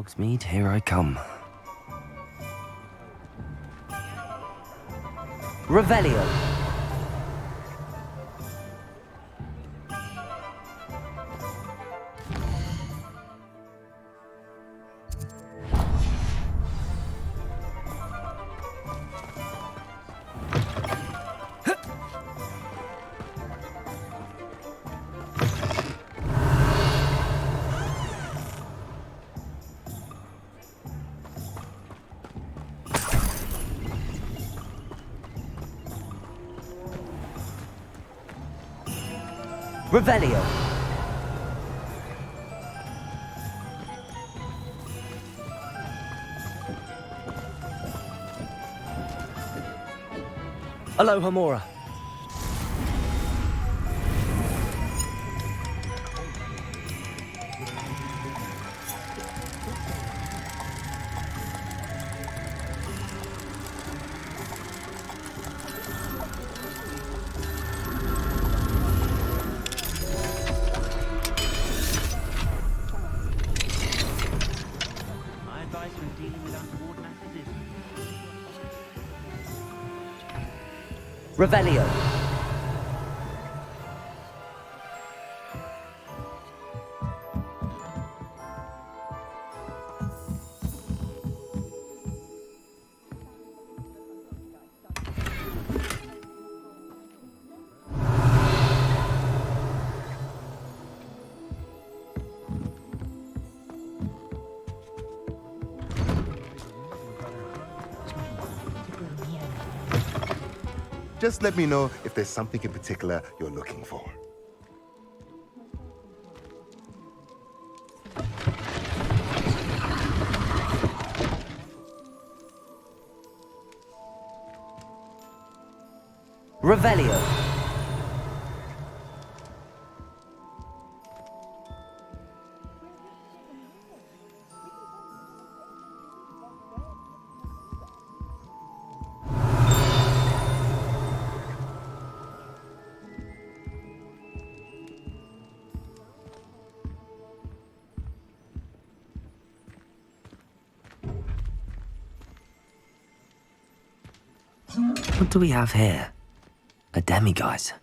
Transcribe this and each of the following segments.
Hogsmeade, here I come. Revelio. Revelio. Aloha Mora. Revelio. Just let me know if there's something in particular you're looking for. Revelio. What do we have here? A demiguise.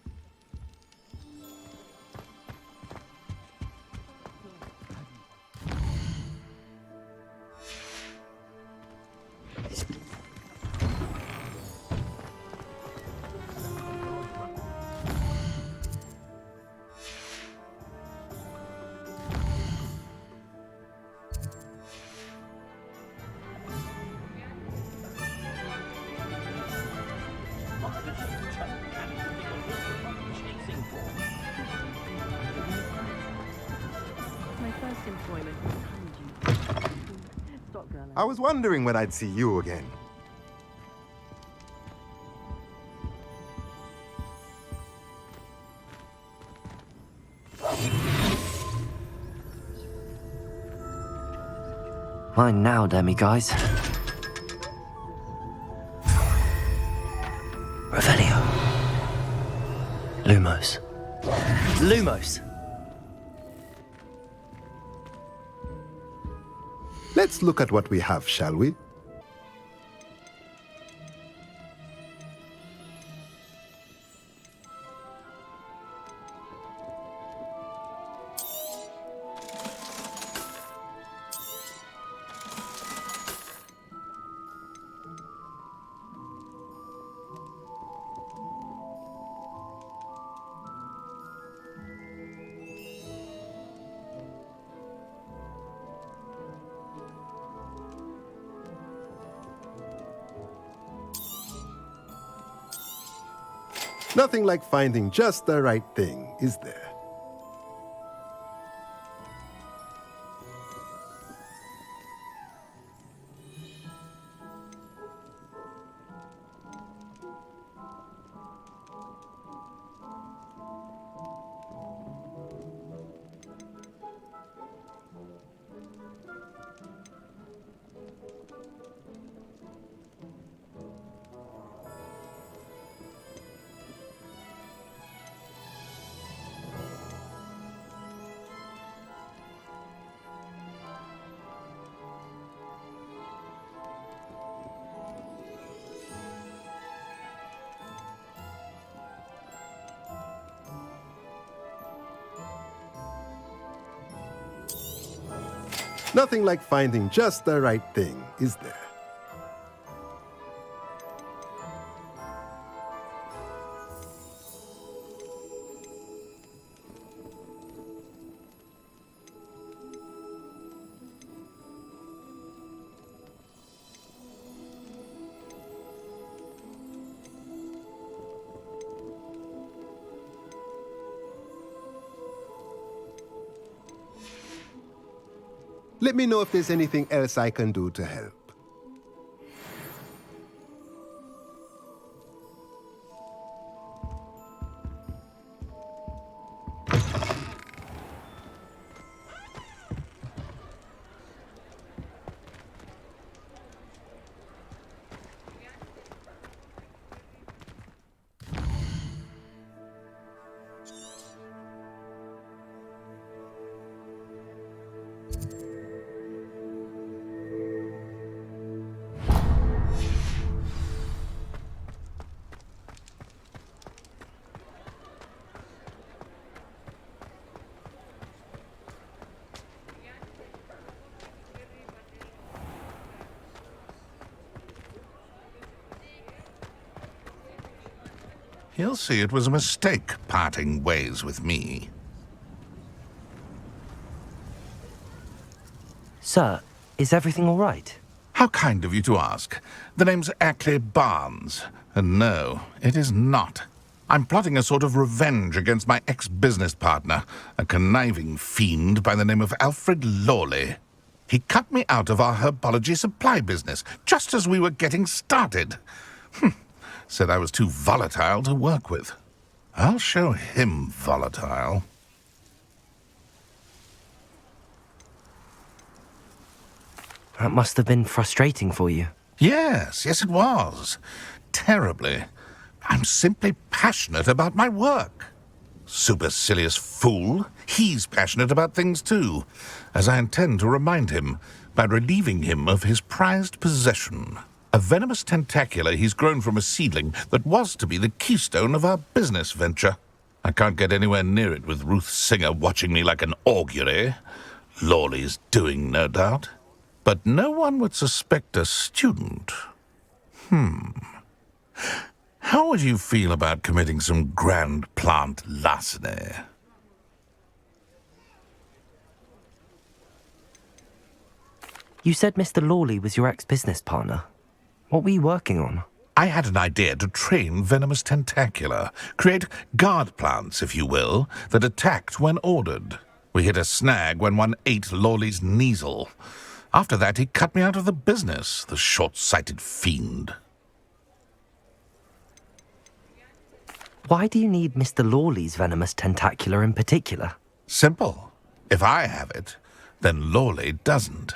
I was wondering when I'd see you again. Mine now, demiguise. Revelio. Lumos. Lumos! Let's look at what we have, shall we? Nothing like finding just the right thing, is there? Nothing like finding just the right thing, is there? Let me know if there's anything else I can do to help. He'll see it was a mistake parting ways with me. Sir, is everything all right? How kind of you to ask. The name's Ackley Barnes. And no, it is not. I'm plotting a sort of revenge against my ex-business partner, a conniving fiend by the name of Alfred Lawley. He cut me out of our herbology supply business just as we were getting started. Said I was too volatile to work with. I'll show him volatile. That must have been frustrating for you. Yes, it was. Terribly. I'm simply passionate about my work. Supercilious fool. He's passionate about things too, as I intend to remind him by relieving him of his prized possession. A venomous tentacula he's grown from a seedling that was to be the keystone of our business venture. I can't get anywhere near it with Ruth Singer watching me like an augury. Lawley's doing, no doubt. But no one would suspect a student. How would you feel about committing some grand plant larceny? You said Mr. Lawley was your ex-business partner. What were you working on? I had an idea to train venomous tentacula, create guard plants, if you will, that attacked when ordered. We hit a snag when one ate Lawley's Kneasel. After that, he cut me out of the business, the short-sighted fiend. Why do you need Mr. Lawley's venomous tentacula in particular? Simple. If I have it, then Lawley doesn't.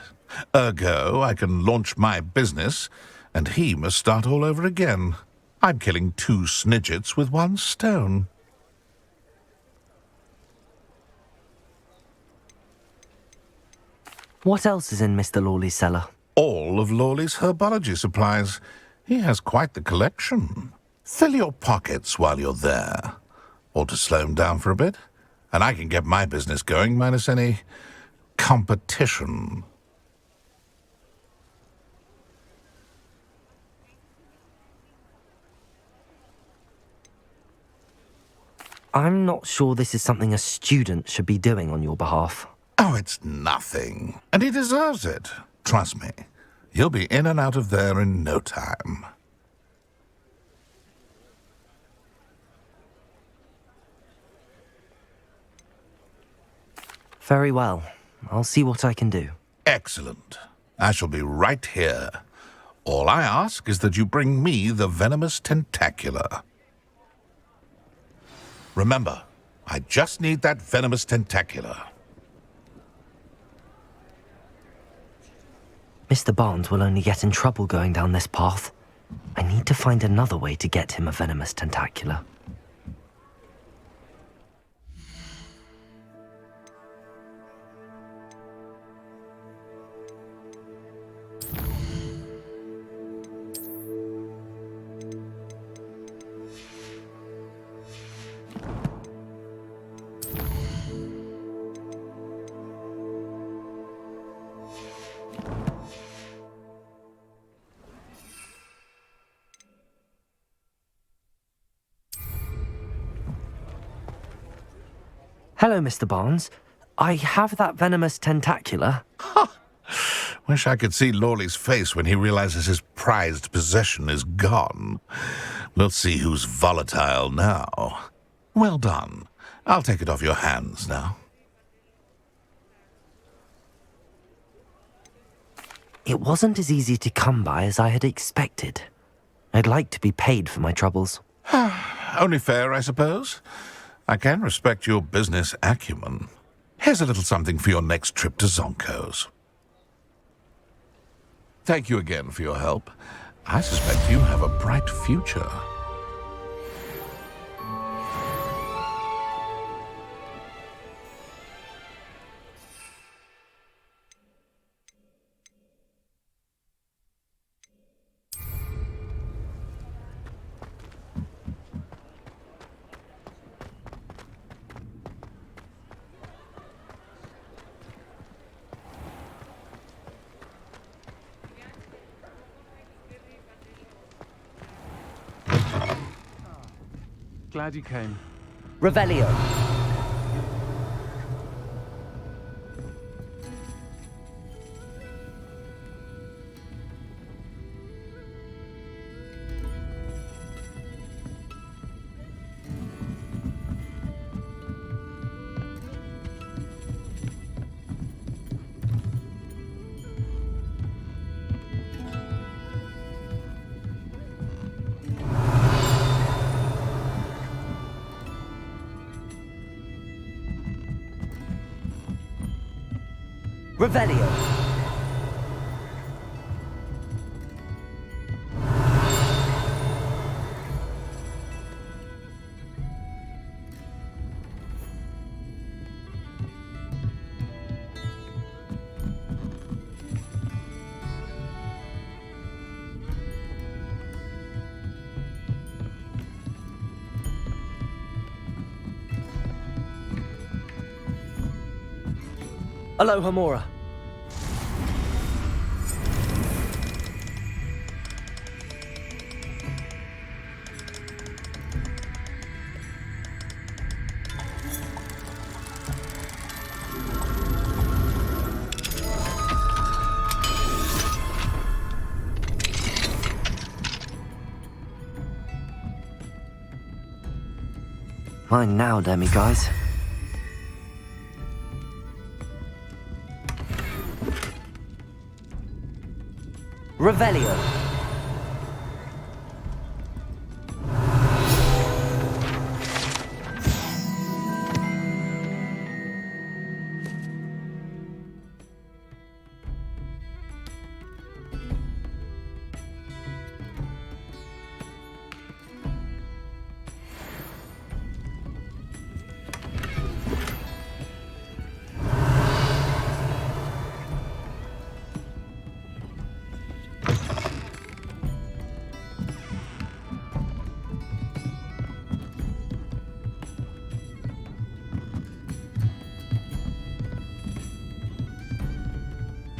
Ergo, I can launch my business, and he must start all over again. I'm killing 2 snidgets with 1 stone. What else is in Mr. Lawley's cellar? All of Lawley's herbology supplies. He has quite the collection. Fill your pockets while you're there. Or to slow him down for a bit, and I can get my business going minus any competition. I'm not sure this is something a student should be doing on your behalf. Oh, it's nothing. And he deserves it. Trust me. You'll be in and out of there in no time. Very well. I'll see what I can do. Excellent. I shall be right here. All I ask is that you bring me the venomous tentacula. Remember, I just need that venomous tentacula. Mr. Barnes will only get in trouble going down this path. I need to find another way to get him a venomous tentacula. Hello, Mr. Barnes. I have that venomous tentacula. Wish I could see Lawley's face when he realizes his prized possession is gone. We'll see who's volatile now. Well done. I'll take it off your hands now. It wasn't as easy to come by as I had expected. I'd like to be paid for my troubles. Only fair, I suppose. I can respect your business acumen. Here's a little something for your next trip to Zonko's. Thank you again for your help. I suspect you have a bright future. Glad you came. Revelio. Revelio. Aloha Mora. Mine now, demiguise. Revelio.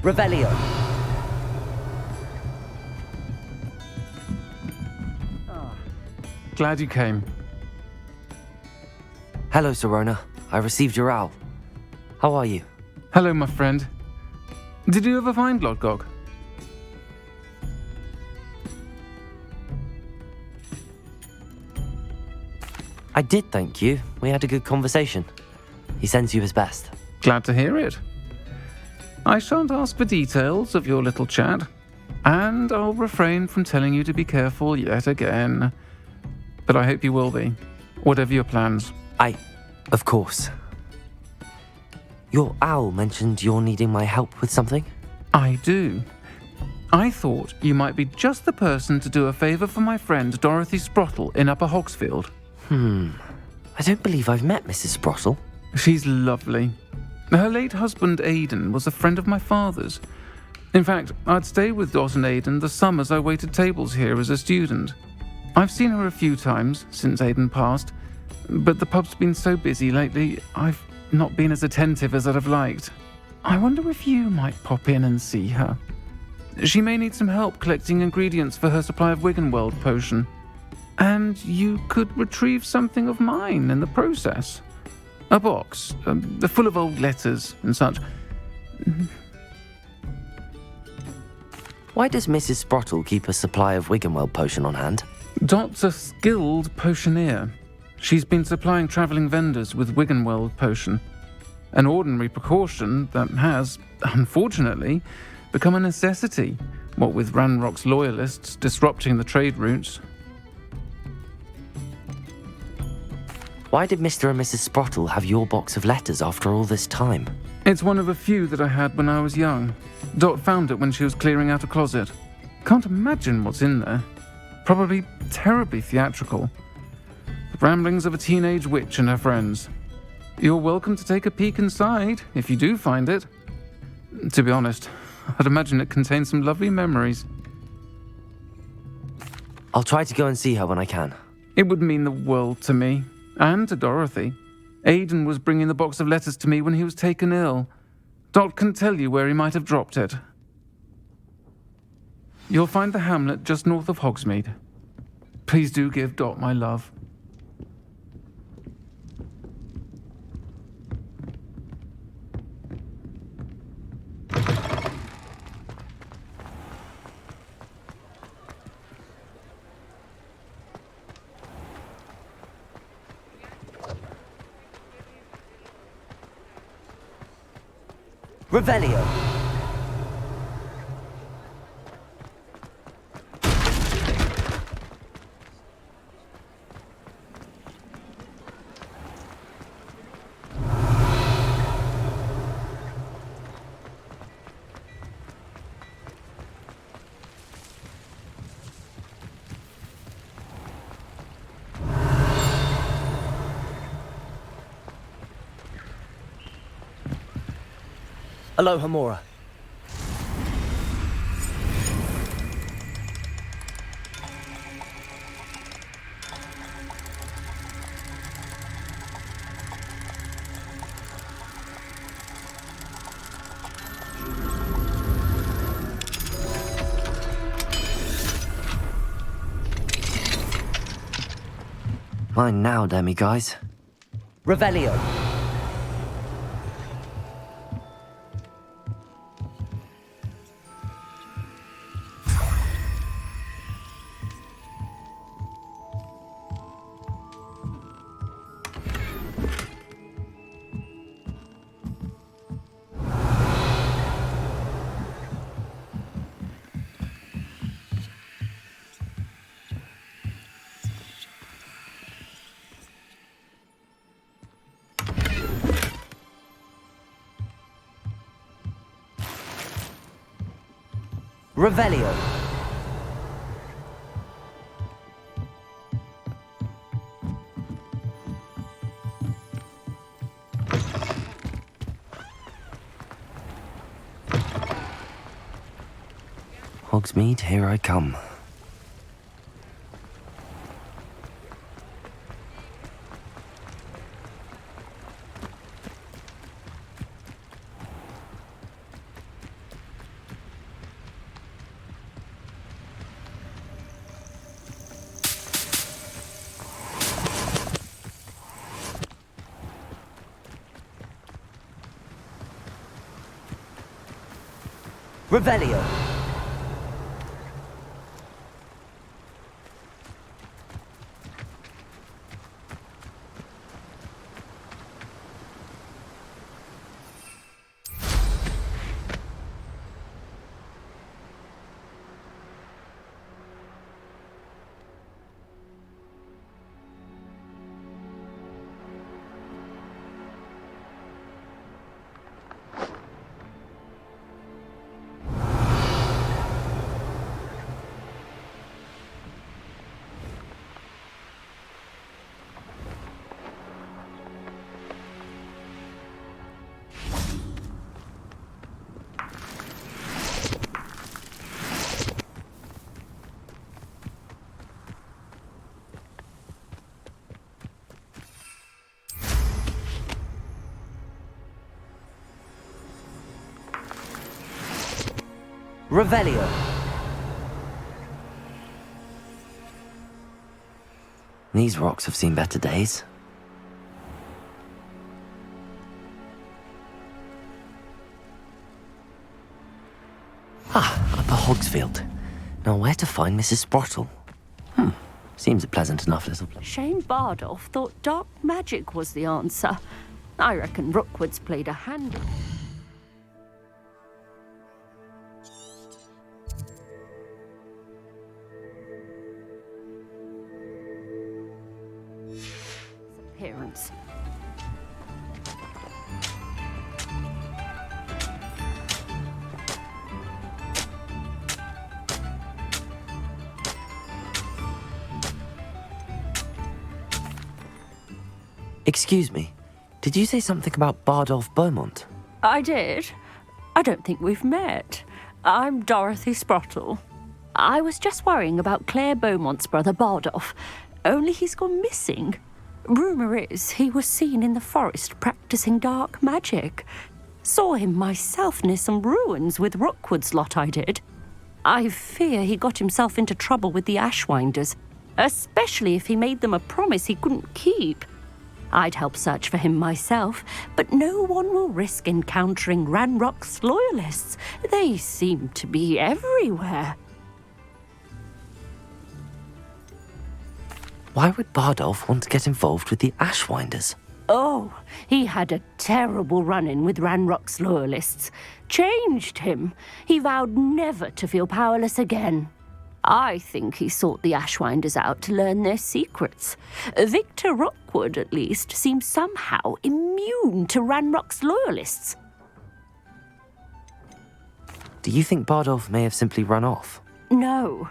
Revelio. Glad you came. Hello, Serona. I received your owl. How are you? Hello, my friend. Did you ever find Lodgok? I did, thank you. We had a good conversation. He sends you his best. Glad to hear it. I shan't ask for details of your little chat, and I'll refrain from telling you to be careful yet again. But I hope you will be, whatever your plans. Of course. Your owl mentioned you're needing my help with something? I do. I thought you might be just the person to do a favour for my friend Dorothy Sprottle in Upper Hogsfield. I don't believe I've met Mrs. Sprottle. She's lovely. Her late husband Aidan was a friend of my father's. In fact, I'd stayed with Dot and Aidan the summers I waited tables here as a student. I've seen her a few times since Aidan passed, but the pub's been so busy lately, I've not been as attentive as I'd have liked. I wonder if you might pop in and see her. She may need some help collecting ingredients for her supply of Wiggenweld potion. And you could retrieve something of mine in the process. A box, full of old letters and such. Why does Mrs. Sprottle keep a supply of Wiggenweld potion on hand? Dot's a skilled potioneer. She's been supplying travelling vendors with Wiggenweld potion. An ordinary precaution that has, unfortunately, become a necessity, what with Ranrock's loyalists disrupting the trade routes. Why did Mr. and Mrs. Sprottle have your box of letters after all this time? It's one of a few that I had when I was young. Dot found it when she was clearing out a closet. Can't imagine what's in there. Probably terribly theatrical. The ramblings of a teenage witch and her friends. You're welcome to take a peek inside, if you do find it. To be honest, I'd imagine it contains some lovely memories. I'll try to go and see her when I can. It would mean the world to me, and to Dorothy. Aidan was bringing the box of letters to me when he was taken ill. Dot can tell you where he might have dropped it. You'll find the hamlet just north of Hogsmeade. Please do give Dot my love. Revelio. Aloha, Mora. Mine now, Demi guys. Revelio. Revelio. Hogsmeade, here I come. Revelio. Revelio. These rocks have seen better days. Hogsfield. Now, where to find Mrs. Sprottle? Seems a pleasant enough little place. Shane Bardolph thought dark magic was the answer. I reckon Rookwood's played a hand. Appearance. Excuse me, did you say something about Bardolph Beaumont? I did. I don't think we've met. I'm Dorothy Sprottle. I was just worrying about Claire Beaumont's brother Bardolph, only he's gone missing. Rumour is he was seen in the forest practicing dark magic. Saw him myself near some ruins with Rookwood's lot I did. I fear he got himself into trouble with the Ashwinders, especially if he made them a promise he couldn't keep. I'd help search for him myself, but no one will risk encountering Ranrock's loyalists. They seem to be everywhere. Why would Bardolph want to get involved with the Ashwinders? Oh, he had a terrible run-in with Ranrock's loyalists. Changed him. He vowed never to feel powerless again. I think he sought the Ashwinders out to learn their secrets. Victor Rookwood, at least, seems somehow immune to Ranrock's loyalists. Do you think Bardolph may have simply run off? No.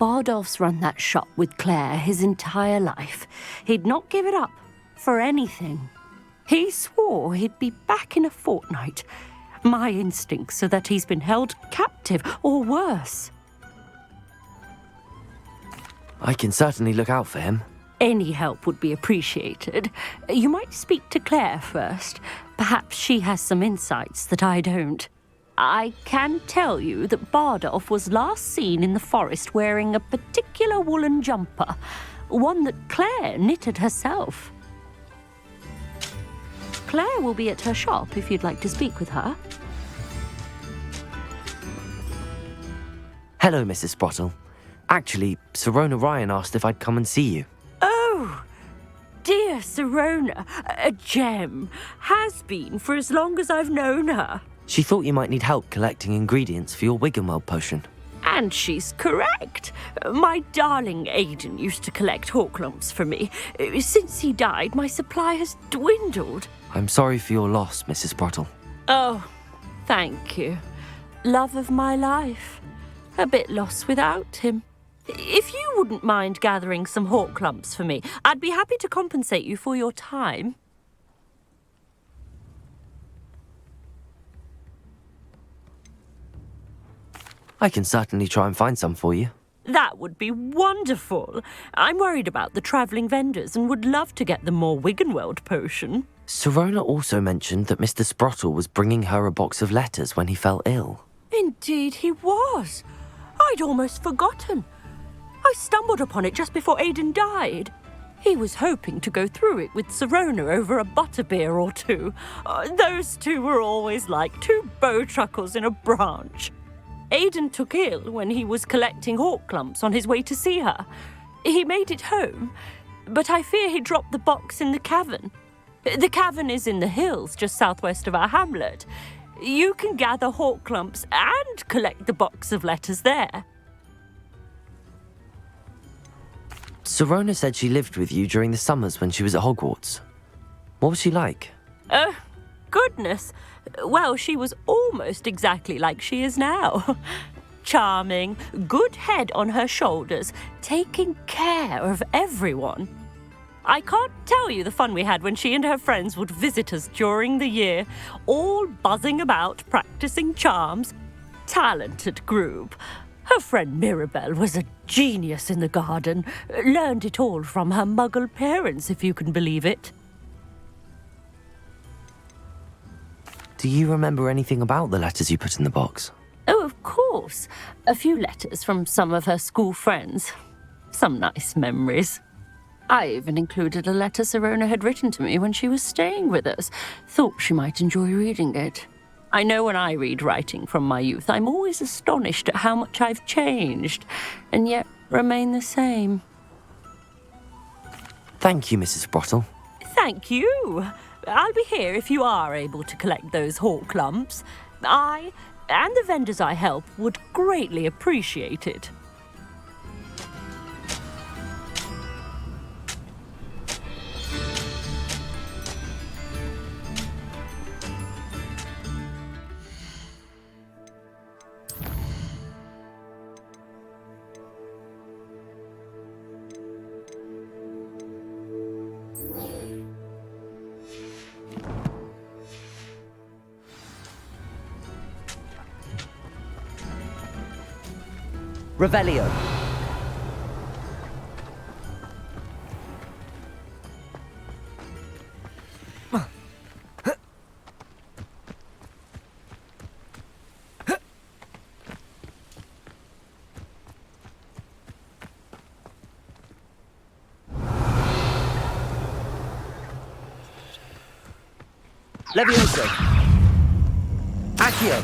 Bardolph's run that shop with Claire his entire life. He'd not give it up for anything. He swore he'd be back in a fortnight. My instincts are that he's been held captive, or worse. I can certainly look out for him. Any help would be appreciated. You might speak to Claire first. Perhaps she has some insights that I don't. I can tell you that Bardolph was last seen in the forest wearing a particular woolen jumper, one that Claire knitted herself. Claire will be at her shop if you'd like to speak with her. Hello, Mrs. Sprottle. Actually, Sirona Ryan asked if I'd come and see you. Oh, dear Sirona, a gem. Has been for as long as I've known her. She thought you might need help collecting ingredients for your Wiggenweld potion. And she's correct. My darling Aidan used to collect hawklumps for me. Since he died, my supply has dwindled. I'm sorry for your loss, Mrs. Sprottle. Oh, thank you. Love of my life. A bit lost without him. If you wouldn't mind gathering some hawklumps for me, I'd be happy to compensate you for your time. I can certainly try and find some for you. That would be wonderful. I'm worried about the travelling vendors and would love to get them more Wiggenweld potion. Sirona also mentioned that Mr. Sprottle was bringing her a box of letters when he fell ill. Indeed he was. I'd almost forgotten. I stumbled upon it just before Aidan died. He was hoping to go through it with Sirona over a butterbeer or two. Those two were always like two bowtruckles in a branch. Aidan took ill when he was collecting hawklumps on his way to see her. He made it home, but I fear he dropped the box in the cavern. The cavern is in the hills just southwest of our hamlet. You can gather hawklumps and collect the box of letters there. Sirona said she lived with you during the summers when she was at Hogwarts. What was she like? Goodness. Well, she was almost exactly like she is now. Charming, good head on her shoulders, taking care of everyone. I can't tell you the fun we had when she and her friends would visit us during the year, all buzzing about, practicing charms. Talented group. Her friend Mirabelle was a genius in the garden. Learned it all from her muggle parents, if you can believe it. Do you remember anything about the letters you put in the box? Oh, of course. A few letters from some of her school friends. Some nice memories. I even included a letter Sirona had written to me when she was staying with us. Thought she might enjoy reading it. I know when I read writing from my youth, I'm always astonished at how much I've changed, and yet remain the same. Thank you, Mrs. Sprottle. Thank you. I'll be here if you are able to collect those hawk lumps. I, and the vendors I help, would greatly appreciate it. Revelio. Levioso. Accio.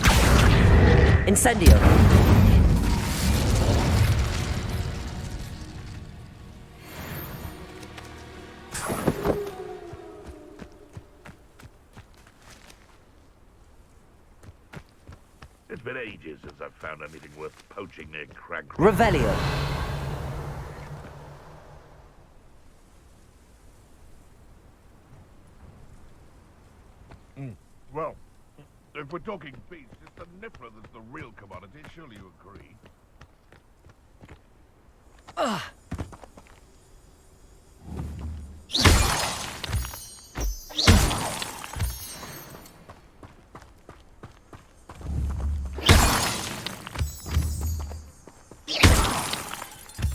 Incendio. It's been ages since I've found anything worth poaching near Crag. Revelio. Well, if we're talking beasts, it's the Niffler that's the real commodity. Surely you agree.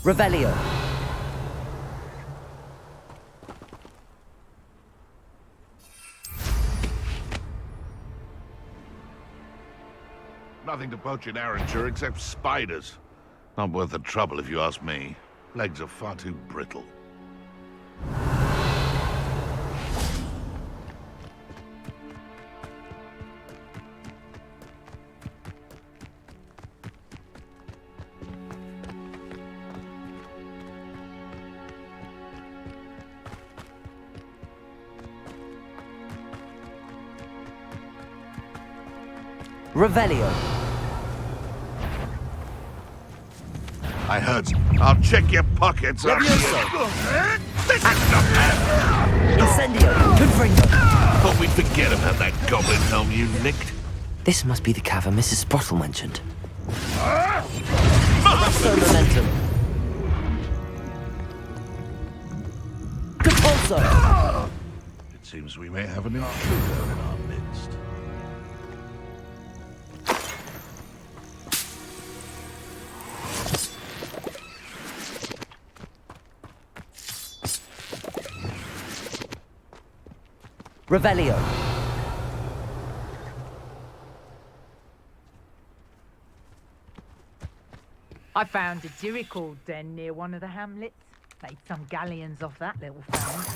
Revelio. Nothing to poach in Arranshire except spiders. Not worth the trouble if you ask me. Legs are far too brittle. Revelio. I heard. I'll check your pockets. Incendio. Confringo. Thought we'd forget about that goblin helm you nicked. This must be the cavern Mrs. Sprottle mentioned. So momentum. Compulso. It seems we may have an intruder in our midst. Revelio. I found a Jericho den near one of the hamlets. Made some galleons off that little found.